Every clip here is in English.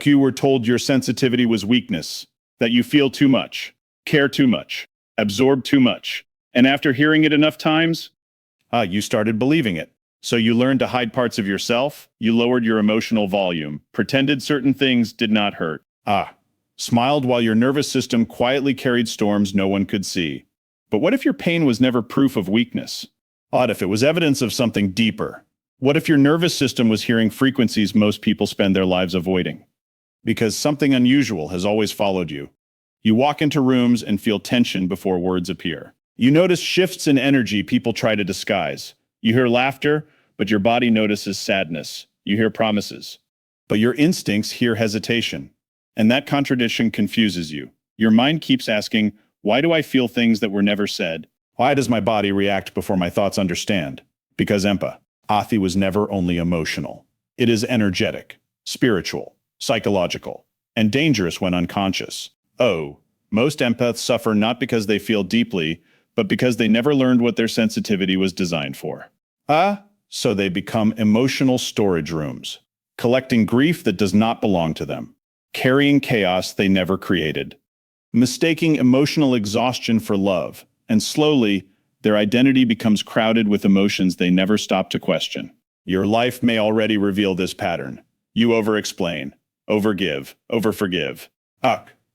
You were told your sensitivity was weakness, that you feel too much, care too much, absorb too much. And after hearing it enough times, you started believing it. So you learned to hide parts of yourself, you lowered your emotional volume, pretended certain things did not hurt. Smiled while your nervous system quietly carried storms no one could see. But what if your pain was never proof of weakness? What if it was evidence of something deeper? What if your nervous system was hearing frequencies most people spend their lives avoiding? Because something unusual has always followed you. You walk into rooms and feel tension before words appear. You notice shifts in energy people try to disguise. You hear laughter, but your body notices sadness. You hear promises, but your instincts hear hesitation. And that contradiction confuses you. Your mind keeps asking, why do I feel things that were never said? Why does my body react before my thoughts understand? Because empathy was never only emotional. It is energetic, spiritual, psychological, and dangerous when unconscious. Most empaths suffer not because they feel deeply, but because they never learned what their sensitivity was designed for. So they become emotional storage rooms, collecting grief that does not belong to them, carrying chaos they never created, mistaking emotional exhaustion for love, and slowly, their identity becomes crowded with emotions they never stop to question. Your life may already reveal this pattern. You over-explain, overgive, overforgive.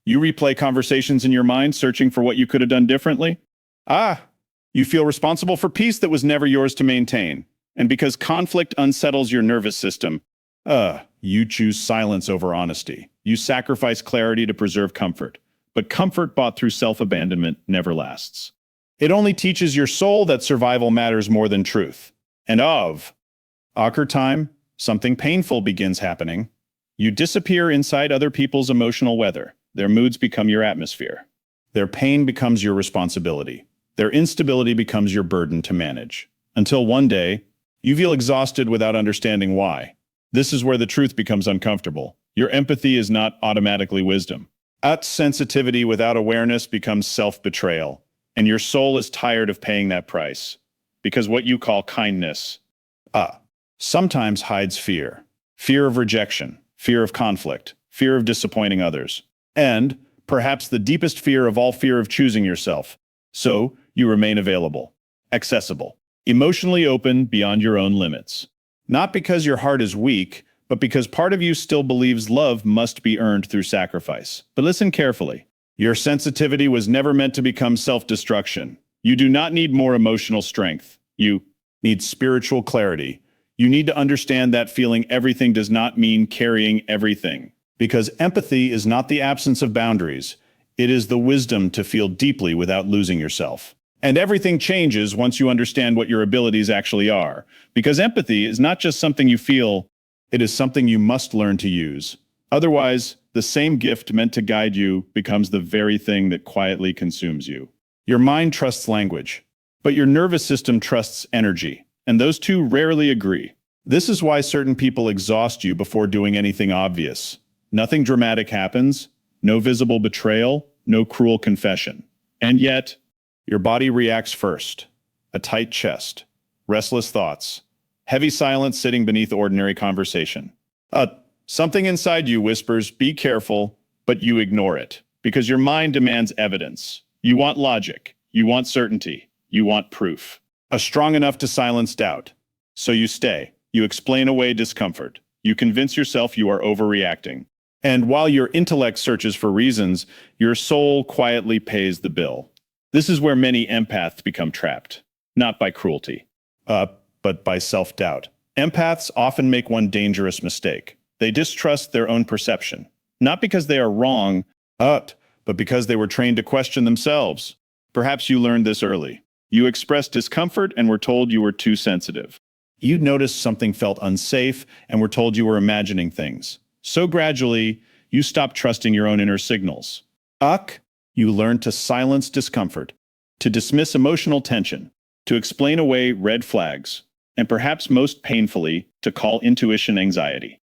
You replay conversations in your mind, searching for what you could have done differently. You feel responsible for peace that was never yours to maintain. And because conflict unsettles your nervous system, you choose silence over honesty. You sacrifice clarity to preserve comfort. But comfort bought through self-abandonment never lasts. It only teaches your soul that survival matters more than truth. And awkward time, something painful begins happening. You disappear inside other people's emotional weather. Their moods become your atmosphere. Their pain becomes your responsibility. Their instability becomes your burden to manage. Until one day, you feel exhausted without understanding why. This is where the truth becomes uncomfortable. Your empathy is not automatically wisdom. Sensitivity without awareness becomes self-betrayal, and your soul is tired of paying that price. Because what you call kindness, sometimes hides fear. Fear of rejection, fear of conflict, fear of disappointing others. And, perhaps the deepest fear of all, fear of choosing yourself. So, you remain available, accessible, emotionally open beyond your own limits. Not because your heart is weak, but because part of you still believes love must be earned through sacrifice. But listen carefully. Your sensitivity was never meant to become self-destruction. You do not need more emotional strength. You need spiritual clarity. You need to understand that feeling everything does not mean carrying everything. Because empathy is not the absence of boundaries. It is the wisdom to feel deeply without losing yourself. And everything changes once you understand what your abilities actually are. Because empathy is not just something you feel, it is something you must learn to use. Otherwise, the same gift meant to guide you becomes the very thing that quietly consumes you. Your mind trusts language, but your nervous system trusts energy, and those two rarely agree. This is why certain people exhaust you before doing anything obvious. Nothing dramatic happens, no visible betrayal, no cruel confession. And yet, your body reacts first. A tight chest, restless thoughts, heavy silence sitting beneath ordinary conversation. Something inside you whispers, be careful, but you ignore it. Because your mind demands evidence. You want logic. You want certainty. You want proof. Strong enough to silence doubt. So you stay. You explain away discomfort. You convince yourself you are overreacting. And while your intellect searches for reasons, your soul quietly pays the bill. This is where many empaths become trapped. Not by cruelty, but by self-doubt. Empaths often make one dangerous mistake. They distrust their own perception. Not because they are wrong, but because they were trained to question themselves. Perhaps you learned this early. You expressed discomfort and were told you were too sensitive. You noticed something felt unsafe and were told you were imagining things. So gradually, you stopped trusting your own inner signals. You learned to silence discomfort, to dismiss emotional tension, to explain away red flags, and perhaps most painfully, to call intuition anxiety.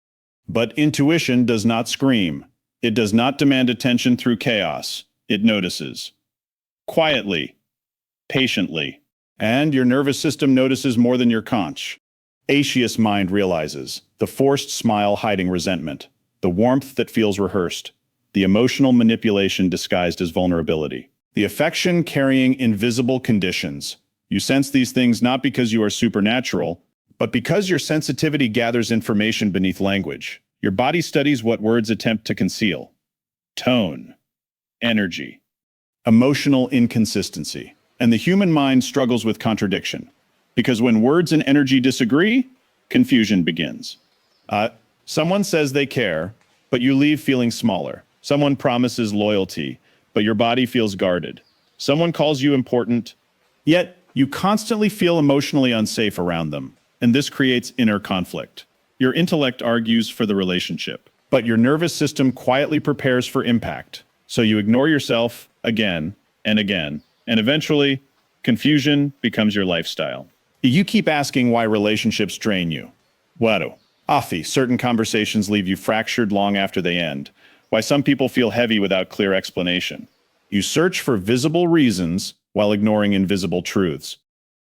But intuition does not scream. It does not demand attention through chaos. It notices. Quietly, patiently. And your nervous system notices more than your conscious mind realizes, the forced smile hiding resentment, the warmth that feels rehearsed, the emotional manipulation disguised as vulnerability, the affection carrying invisible conditions. You sense these things not because you are supernatural, but because your sensitivity gathers information beneath language. Your body studies what words attempt to conceal. Tone, energy, emotional inconsistency. And the human mind struggles with contradiction. Because when words and energy disagree, confusion begins. Someone says they care, but you leave feeling smaller. Someone promises loyalty, but your body feels guarded. Someone calls you important, yet you constantly feel emotionally unsafe around them. And this creates inner conflict. Your intellect argues for the relationship, but your nervous system quietly prepares for impact. So you ignore yourself again and again, and eventually, confusion becomes your lifestyle. You keep asking why relationships drain you. Why certain conversations leave you fractured long after they end. Why some people feel heavy without clear explanation. You search for visible reasons while ignoring invisible truths.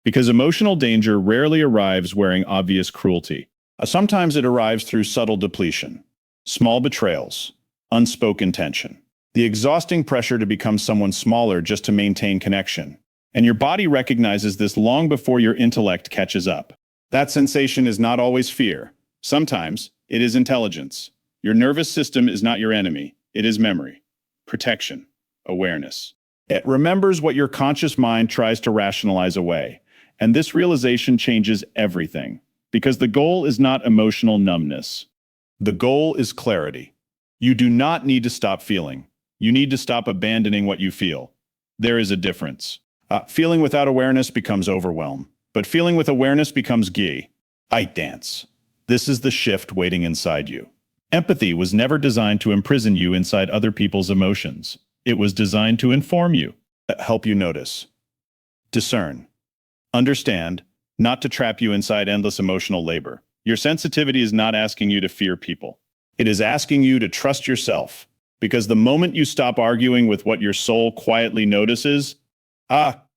Because emotional danger rarely arrives wearing obvious cruelty. Sometimes it arrives through subtle depletion, small betrayals, unspoken tension, the exhausting pressure to become someone smaller just to maintain connection. And your body recognizes this long before your intellect catches up. That sensation is not always fear. Sometimes it is intelligence. Your nervous system is not your enemy. It is memory, protection, awareness. It remembers what your conscious mind tries to rationalize away. And this realization changes everything. Because the goal is not emotional numbness. The goal is clarity. You do not need to stop feeling. You need to stop abandoning what you feel. There is a difference. Feeling without awareness becomes overwhelm, but feeling with awareness becomes ghee. I dance. This is the shift waiting inside you. Empathy was never designed to imprison you inside other people's emotions. It was designed to inform you, help you notice, discern, understand, not to trap you inside endless emotional labor. Your sensitivity is not asking you to fear people. It is asking you to trust yourself, because the moment you stop arguing with what your soul quietly notices,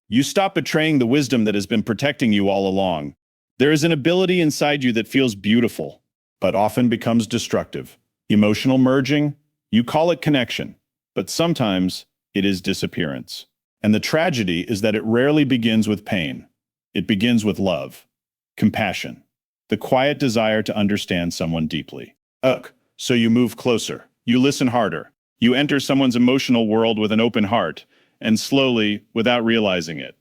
you stop betraying the wisdom that has been protecting you all along. There is an ability inside you that feels beautiful, but often becomes destructive. Emotional merging, you call it connection, but sometimes it is disappearance. And the tragedy is that it rarely begins with pain. It begins with love, compassion, the quiet desire to understand someone deeply. So you move closer, you listen harder, you enter someone's emotional world with an open heart, and slowly, without realizing it,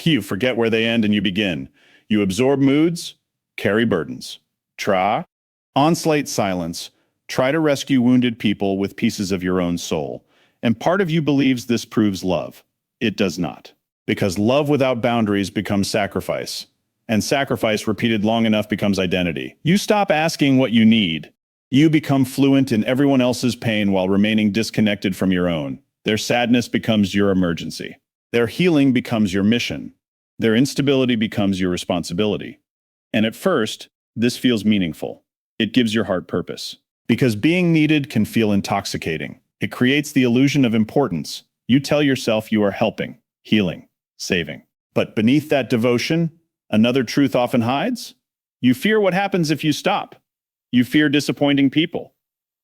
you forget where they end and you begin. You absorb moods, carry burdens. Onslate silence, try to rescue wounded people with pieces of your own soul. And part of you believes this proves love. It does not. Because love without boundaries becomes sacrifice. And sacrifice repeated long enough becomes identity. You stop asking what you need. You become fluent in everyone else's pain while remaining disconnected from your own. Their sadness becomes your emergency. Their healing becomes your mission. Their instability becomes your responsibility. And at first, this feels meaningful. It gives your heart purpose. Because being needed can feel intoxicating. It creates the illusion of importance. You tell yourself you are helping, healing, saving. But beneath that devotion, another truth often hides. You fear what happens if you stop. You fear disappointing people.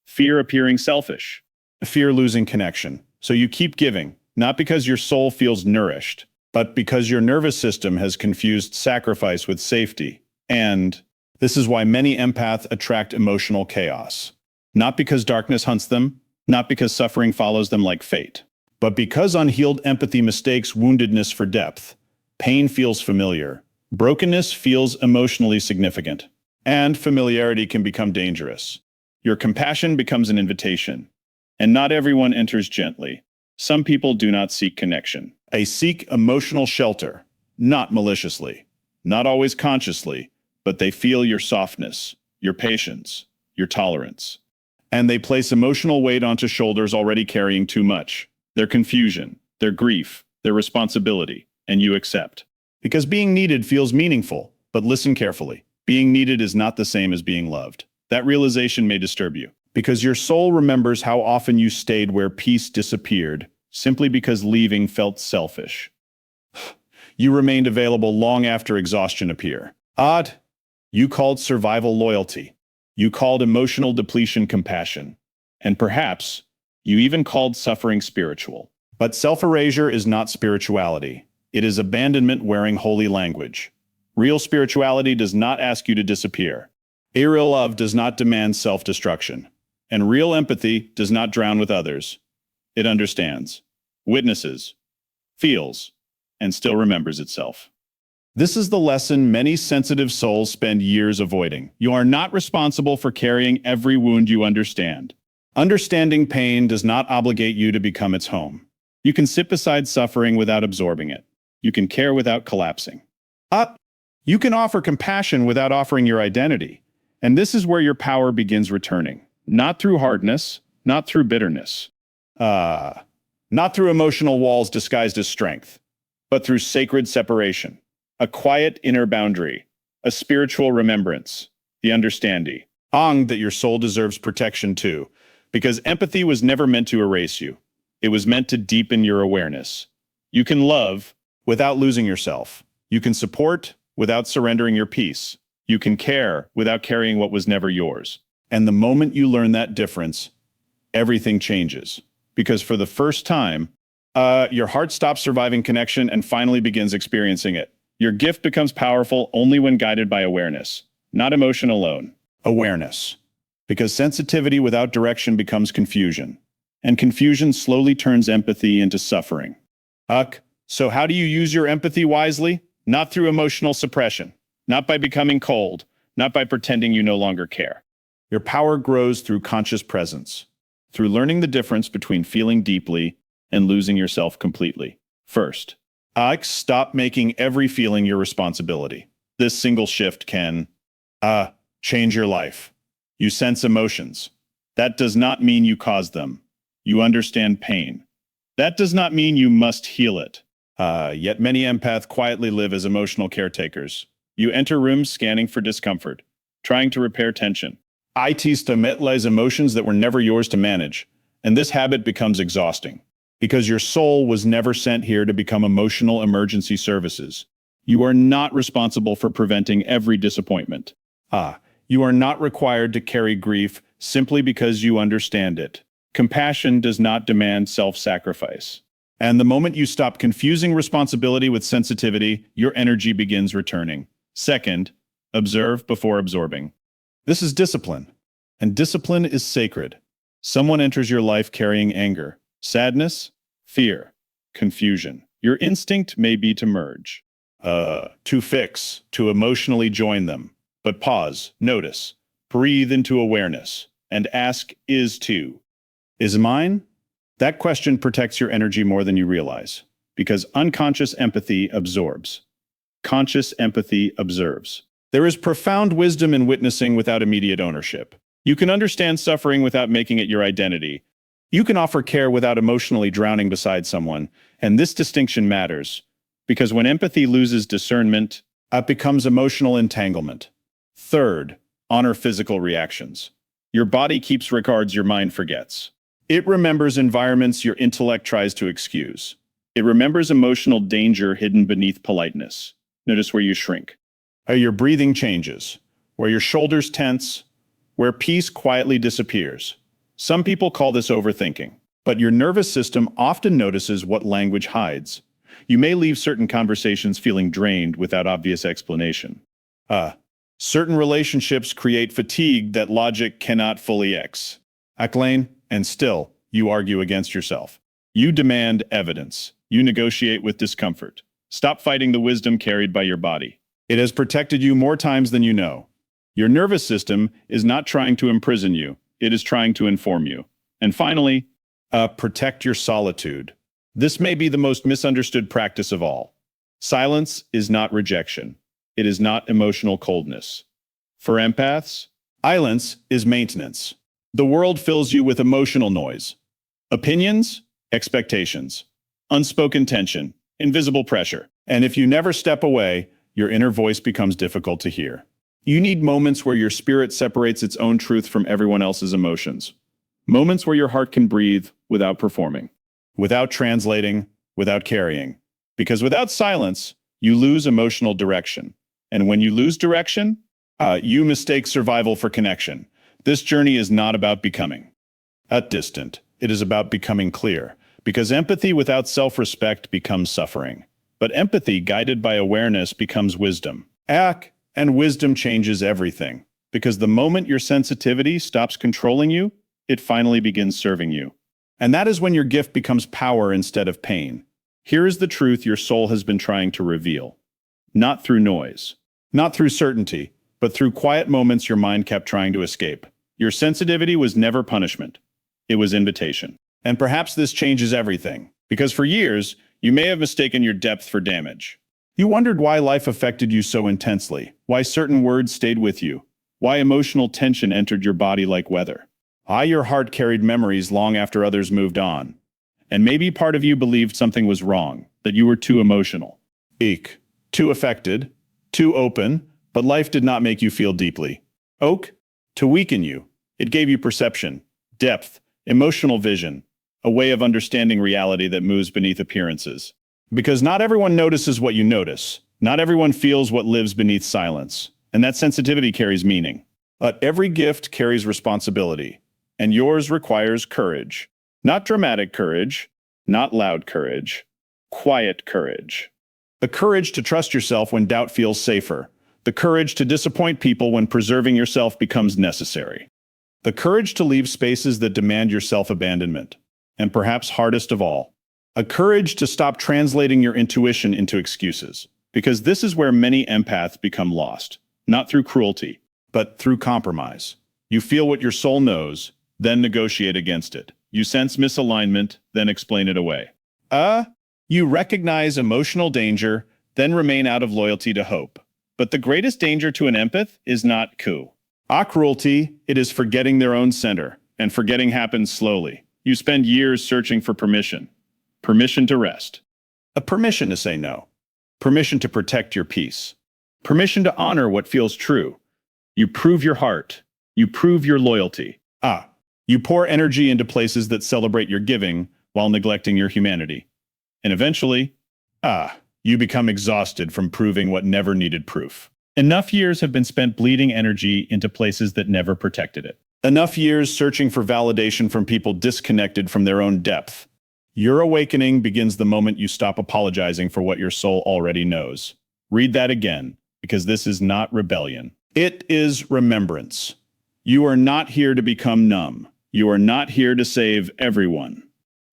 Fear appearing selfish. Fear losing connection. So you keep giving, not because your soul feels nourished, but because your nervous system has confused sacrifice with safety. And this is why many empaths attract emotional chaos. Not because darkness hunts them, not because suffering follows them like fate, but because unhealed empathy mistakes woundedness for depth. Pain feels familiar. Brokenness feels emotionally significant. And familiarity can become dangerous. Your compassion becomes an invitation. And not everyone enters gently. Some people do not seek connection. They seek emotional shelter, not maliciously, not always consciously, but they feel your softness, your patience, your tolerance. And they place emotional weight onto shoulders already carrying too much. Their confusion, their grief, their responsibility, and you accept. Because being needed feels meaningful, but listen carefully. Being needed is not the same as being loved. That realization may disturb you. Because your soul remembers how often you stayed where peace disappeared, simply because leaving felt selfish. You remained available long after exhaustion appeared. You called survival loyalty. You called emotional depletion compassion. And perhaps you even called suffering spiritual. But self-erasure is not spirituality. It is abandonment wearing holy language. Real spirituality does not ask you to disappear. Real love does not demand self-destruction. And real empathy does not drown with others. It understands, witnesses, feels, and still remembers itself. This is the lesson many sensitive souls spend years avoiding. You are not responsible for carrying every wound you understand. Understanding pain does not obligate you to become its home. You can sit beside suffering without absorbing it. You can care without collapsing. You can offer compassion without offering your identity. And this is where your power begins returning. Not through hardness, not through bitterness. Not through emotional walls disguised as strength, but through sacred separation. A quiet inner boundary, a spiritual remembrance, the understanding. That your soul deserves protection too, because empathy was never meant to erase you. It was meant to deepen your awareness. You can love without losing yourself. You can support without surrendering your peace. You can care without carrying what was never yours. And the moment you learn that difference, everything changes. Because for the first time, your heart stops surviving connection and finally begins experiencing it. Your gift becomes powerful only when guided by awareness, not emotion alone. Awareness. Because sensitivity without direction becomes confusion. And confusion slowly turns empathy into suffering. So how do you use your empathy wisely? Not through emotional suppression, not by becoming cold, not by pretending you no longer care. Your power grows through conscious presence, through learning the difference between feeling deeply and losing yourself completely. First, stop making every feeling your responsibility. This single shift can change your life. You sense emotions. That does not mean you caused them. You understand pain. That does not mean you must heal it. Yet many empaths quietly live as emotional caretakers. You enter rooms scanning for discomfort, trying to repair tension. Stimulate emotions that were never yours to manage. And this habit becomes exhausting. Because your soul was never sent here to become emotional emergency services. You are not responsible for preventing every disappointment. You are not required to carry grief simply because you understand it. Compassion does not demand self-sacrifice. And the moment you stop confusing responsibility with sensitivity, your energy begins returning. Second, observe before absorbing. This is discipline, and discipline is sacred. Someone enters your life carrying anger, sadness, fear, confusion. Your instinct may be to merge, to fix, to emotionally join them. But pause, notice, breathe into awareness, and ask, is mine? That question protects your energy more than you realize, because unconscious empathy absorbs. Conscious empathy observes. There is profound wisdom in witnessing without immediate ownership. You can understand suffering without making it your identity. You can offer care without emotionally drowning beside someone, and this distinction matters, because when empathy loses discernment, it becomes emotional entanglement. Third, honor physical reactions. Your body keeps records your mind forgets. It remembers environments your intellect tries to excuse. It remembers emotional danger hidden beneath politeness. Notice where you shrink. Your breathing changes, where your shoulders tense, where peace quietly disappears. Some people call this overthinking, but your nervous system often notices what language hides. You may leave certain conversations feeling drained without obvious explanation. Certain relationships create fatigue that logic cannot fully explain, and still, you argue against yourself. You demand evidence. You negotiate with discomfort. Stop fighting the wisdom carried by your body. It has protected you more times than you know. Your nervous system is not trying to imprison you. It is trying to inform you. And finally, protect your solitude. This may be the most misunderstood practice of all. Silence is not rejection. It is not emotional coldness. For empaths, silence is maintenance. The world fills you with emotional noise. Opinions, expectations, unspoken tension, invisible pressure. And if you never step away, your inner voice becomes difficult to hear. You need moments where your spirit separates its own truth from everyone else's emotions. Moments where your heart can breathe without performing, without translating, without carrying. Because without silence, you lose emotional direction. And when you lose direction, You mistake survival for connection. This journey is not about becoming distant. It is about becoming clear, because empathy without self-respect becomes suffering. But empathy guided by awareness becomes wisdom. And wisdom changes everything, because the moment your sensitivity stops controlling you, it finally begins serving you. And that is when your gift becomes power instead of pain. Here is the truth your soul has been trying to reveal. Not through noise, not through certainty, but through quiet moments your mind kept trying to escape. Your sensitivity was never punishment. It was invitation. And perhaps this changes everything, because for years, you may have mistaken your depth for damage. You wondered why life affected you so intensely, why certain words stayed with you, why emotional tension entered your body like weather. Your heart carried memories long after others moved on. And maybe part of you believed something was wrong, that you were too emotional. Too affected, too open, but life did not make you feel deeply. To weaken you. It gave you perception, depth, emotional vision, a way of understanding reality that moves beneath appearances. Because not everyone notices what you notice. Not everyone feels what lives beneath silence. And that sensitivity carries meaning. But every gift carries responsibility. And yours requires courage. Not dramatic courage, not loud courage, quiet courage. The courage to trust yourself when doubt feels safer. The courage to disappoint people when preserving yourself becomes necessary. The courage to leave spaces that demand your self-abandonment. And perhaps hardest of all, a courage to stop translating your intuition into excuses. Because this is where many empaths become lost. Not through cruelty, but through compromise. You feel what your soul knows, then negotiate against it. You sense misalignment, then explain it away. You recognize emotional danger, then remain out of loyalty to hope. But the greatest danger to an empath is not cruelty, it is forgetting their own center, and forgetting happens slowly. You spend years searching for permission. Permission to rest. A permission to say no. Permission to protect your peace. Permission to honor what feels true. You prove your heart. You prove your loyalty. You pour energy into places that celebrate your giving while neglecting your humanity. And eventually, you become exhausted from proving what never needed proof. Enough years have been spent bleeding energy into places that never protected it. Enough years searching for validation from people disconnected from their own depth. Your awakening begins the moment you stop apologizing for what your soul already knows. Read that again, because this is not rebellion. It is remembrance. You are not here to become numb. You are not here to save everyone.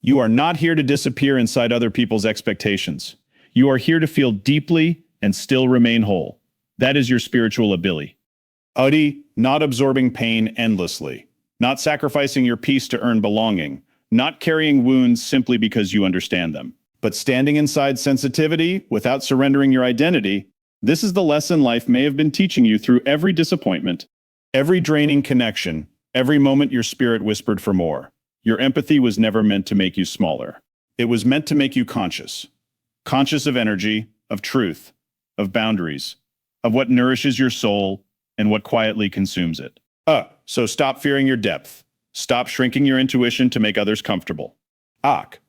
You are not here to disappear inside other people's expectations. You are here to feel deeply and still remain whole. That is your spiritual ability. Not absorbing pain endlessly. Not sacrificing your peace to earn belonging. Not carrying wounds simply because you understand them. But standing inside sensitivity without surrendering your identity. This is the lesson life may have been teaching you through every disappointment, every draining connection, every moment your spirit whispered for more. Your empathy was never meant to make you smaller. It was meant to make you conscious. Conscious of energy, of truth, of boundaries, of what nourishes your soul and what quietly consumes it. So stop fearing your depth. Stop shrinking your intuition to make others comfortable.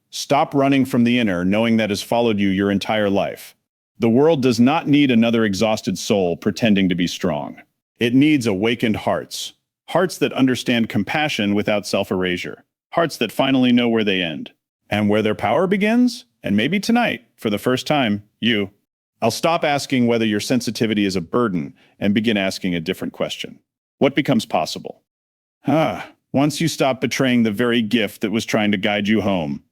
Stop running from the inner, knowing that has followed you your entire life. The world does not need another exhausted soul pretending to be strong. It needs awakened hearts. Hearts that understand compassion without self-erasure. Hearts that finally know where they end. And where their power begins? And maybe tonight, for the first time, I'll stop asking whether your sensitivity is a burden and begin asking a different question. What becomes possible? Once you stop betraying the very gift that was trying to guide you home.